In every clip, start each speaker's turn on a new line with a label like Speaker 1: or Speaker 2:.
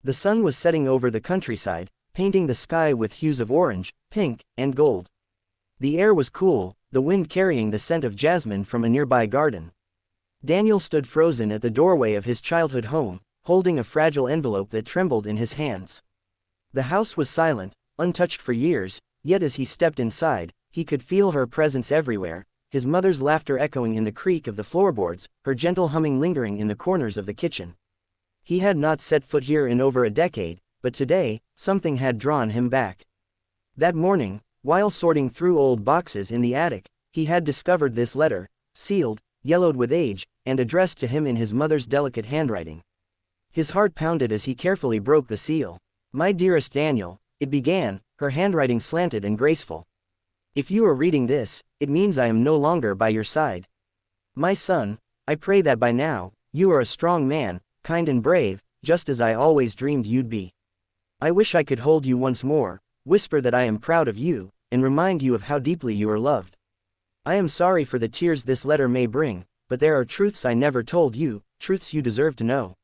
Speaker 1: The sun was setting over the countryside, painting the sky with hues of orange, pink, and gold. The air was cool, the wind carrying the scent of jasmine from a nearby garden. Daniel stood frozen at the doorway of his childhood home, holding a fragile envelope that trembled in his hands. The house was silent, untouched for years, yet as he stepped inside, he could feel her presence everywhere, his mother's laughter echoing in the creak of the floorboards, her gentle humming lingering in the corners of the kitchen. He had not set foot here in over a decade, but today, something had drawn him back. That morning, while sorting through old boxes in the attic, he had discovered this letter, sealed, yellowed with age, and addressed to him in his mother's delicate handwriting. His heart pounded as he carefully broke the seal. "My dearest Daniel," it began, her handwriting slanted and graceful. "If you are reading this, it means I am no longer by your side. My son, I pray that by now, you are a strong man, kind and brave, just as I always dreamed you'd be. I wish I could hold you once more, whisper that I am proud of you, and remind you of how deeply you are loved. I am sorry for the tears this letter may bring, but there are truths I never told you, truths you deserve to know."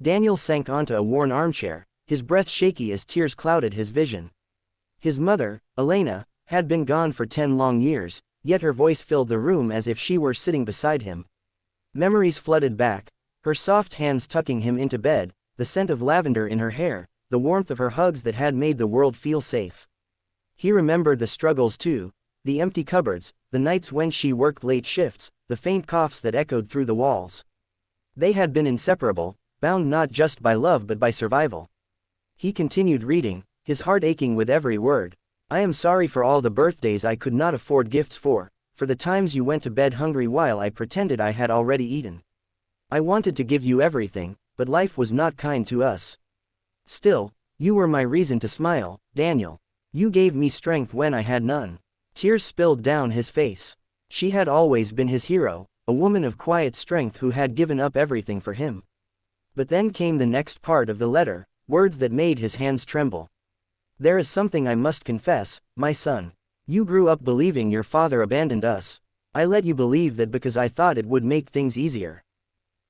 Speaker 1: Daniel sank onto a worn armchair, his breath shaky as tears clouded his vision. His mother, Elena, had been gone for 10 long years, yet her voice filled the room as if she were sitting beside him. Memories flooded back, her soft hands tucking him into bed, the scent of lavender in her hair, the warmth of her hugs that had made the world feel safe. He remembered the struggles too, the empty cupboards, the nights when she worked late shifts, the faint coughs that echoed through the walls. They had been inseparable, bound not just by love but by survival. He continued reading, his heart aching with every word. "I am sorry for all the birthdays I could not afford gifts for the times you went to bed hungry while I pretended I had already eaten. I wanted to give you everything, but life was not kind to us. Still, you were my reason to smile, Daniel. You gave me strength when I had none." Tears spilled down his face. She had always been his hero, a woman of quiet strength who had given up everything for him. But then came the next part of the letter, words that made his hands tremble. "There is something I must confess, my son. You grew up believing your father abandoned us. I let you believe that because I thought it would make things easier.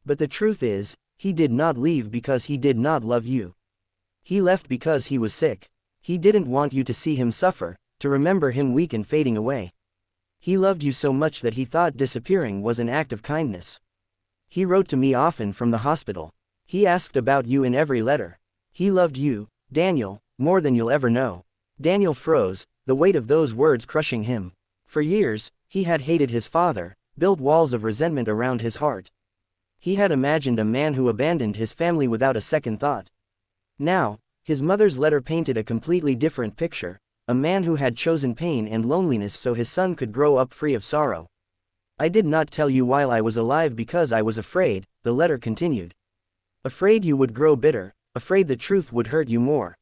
Speaker 1: But the truth is, he did not leave because he did not love you. He left because he was sick. He didn't want you to see him suffer, to remember him weak and fading away. He loved you so much that he thought disappearing was an act of kindness. He wrote to me often from the hospital. He asked about you in every letter. He loved you, Daniel, more than you'll ever know." Daniel froze, the weight of those words crushing him. For years, he had hated his father, built walls of resentment around his heart. He had imagined a man who abandoned his family without a second thought. Now, his mother's letter painted a completely different picture, a man who had chosen pain and loneliness so his son could grow up free of sorrow. "I did not tell you while I was alive because I was afraid," the letter continued. "Afraid you would grow bitter, afraid the truth would hurt you more.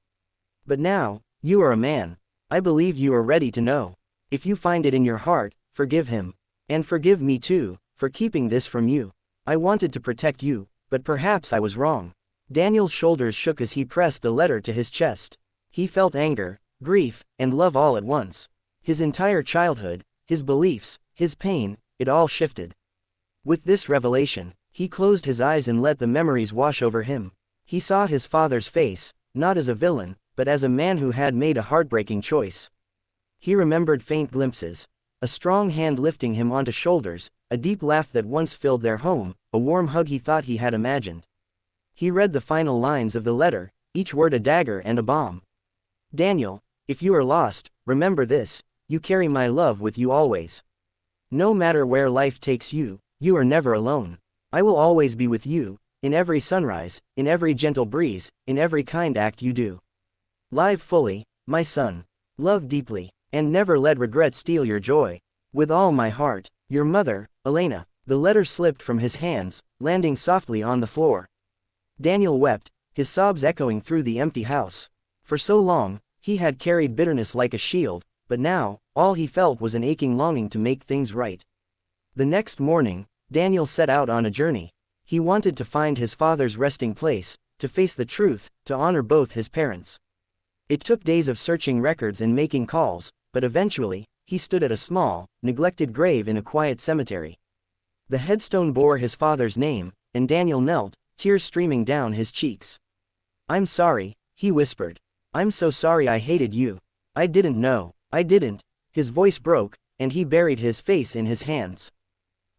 Speaker 1: But now, you are a man. I believe you are ready to know. If you find it in your heart, forgive him. And forgive me too, for keeping this from you. I wanted to protect you, but perhaps I was wrong." Daniel's shoulders shook as he pressed the letter to his chest. He felt anger, grief, and love all at once. His entire childhood, his beliefs, his pain, it all shifted. With this revelation, he closed his eyes and let the memories wash over him. He saw his father's face, not as a villain, but as a man who had made a heartbreaking choice. He remembered faint glimpses, a strong hand lifting him onto shoulders, a deep laugh that once filled their home, a warm hug he thought he had imagined. He read the final lines of the letter, each word a dagger and a bomb. "Daniel, if you are lost, remember this, you carry my love with you always. No matter where life takes you, you are never alone. I will always be with you, in every sunrise, in every gentle breeze, in every kind act you do. Live fully, my son. Love deeply, and never let regret steal your joy. With all my heart, your mother, Elena." The letter slipped from his hands, landing softly on the floor. Daniel wept, his sobs echoing through the empty house. For so long, he had carried bitterness like a shield, but now, all he felt was an aching longing to make things right. The next morning, Daniel set out on a journey. He wanted to find his father's resting place, to face the truth, to honor both his parents. It took days of searching records and making calls, but eventually, he stood at a small, neglected grave in a quiet cemetery. The headstone bore his father's name, and Daniel knelt, tears streaming down his cheeks. I'm sorry, he whispered. I'm so sorry I hated you. I didn't know. I didn't. His voice broke, and he buried his face in his hands.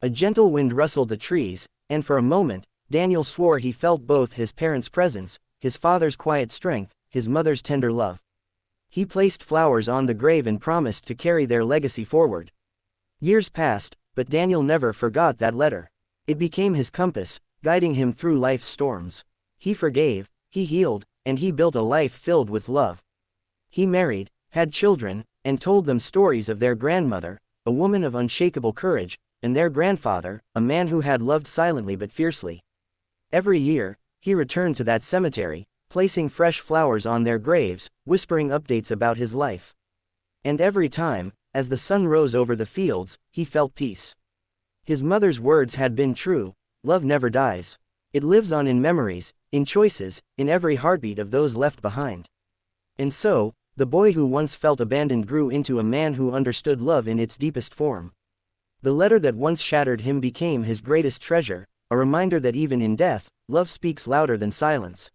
Speaker 1: A gentle wind rustled the trees, and for a moment, Daniel swore he felt both his parents' presence, his father's quiet strength, his mother's tender love. He placed flowers on the grave and promised to carry their legacy forward. Years passed, but Daniel never forgot that letter. It became his compass, guiding him through life's storms. He forgave, he healed, and he built a life filled with love. He married, had children, and told them stories of their grandmother, a woman of unshakable courage, and their grandfather, a man who had loved silently but fiercely. Every year, he returned to that cemetery, placing fresh flowers on their graves, whispering updates about his life. And every time, as the sun rose over the fields, he felt peace. His mother's words had been true: love never dies. It lives on in memories, in choices, in every heartbeat of those left behind. And so, the boy who once felt abandoned grew into a man who understood love in its deepest form. The letter that once shattered him became his greatest treasure, a reminder that even in death, love speaks louder than silence.